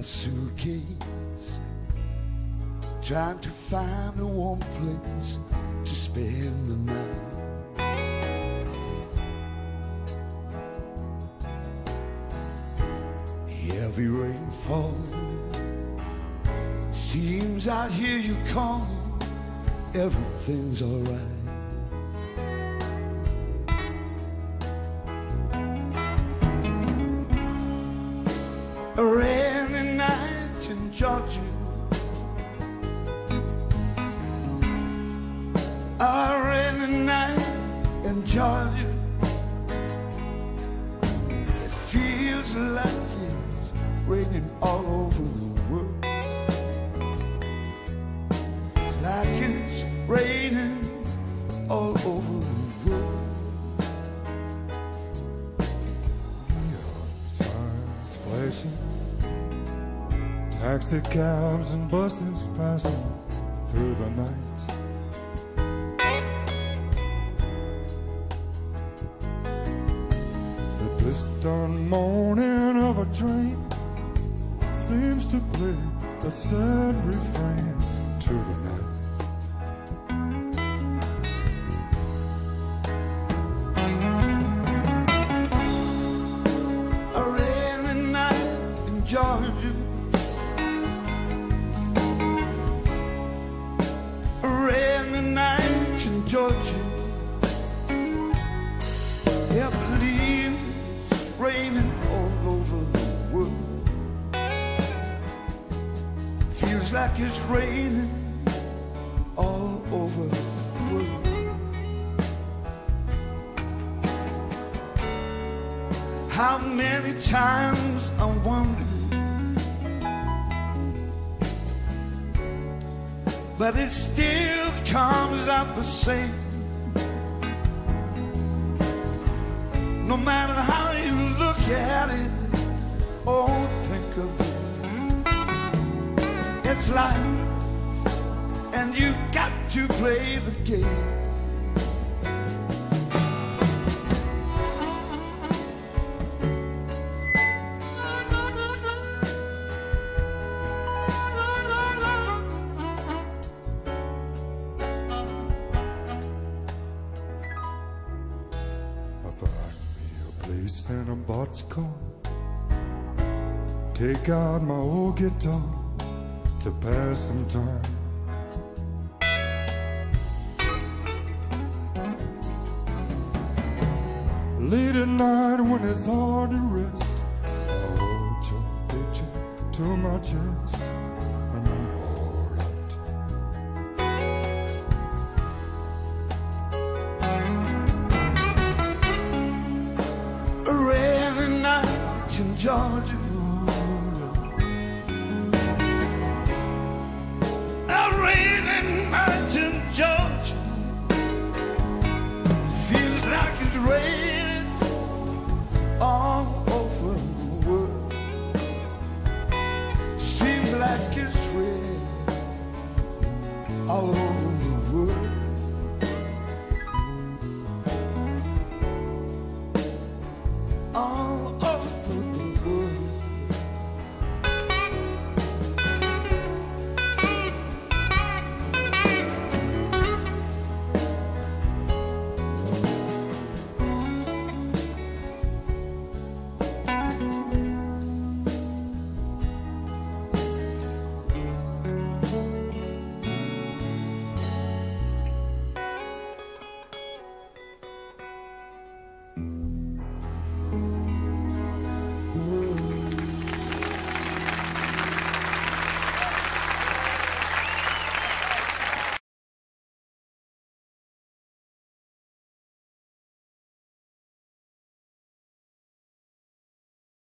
suitcase, trying to find a warm place to spend the night. Heavy rain falling, seems I hear you calling, everything's alright. A rainy night in Georgia, a rainy night in Georgia. It feels like it's raining all over the world. It's like it's raining all over the world. Neon signs flashing, taxi cabs and buses passing through the night. The distant moaning of a train seems to play a sad refrain to the night. A rainy night in Georgia, a rainy night in Georgia. Yeah, believe it's raining all over the world. Feels like it's raining all over the world. How many times I wondered, but it still comes out the same. No matter how you look at it or think of it, it's life, and you got to play the game. I find me a place in a boxcar, take out my old guitar to pass some time. Late at night when it's hard to rest, I hold your picture to my chest.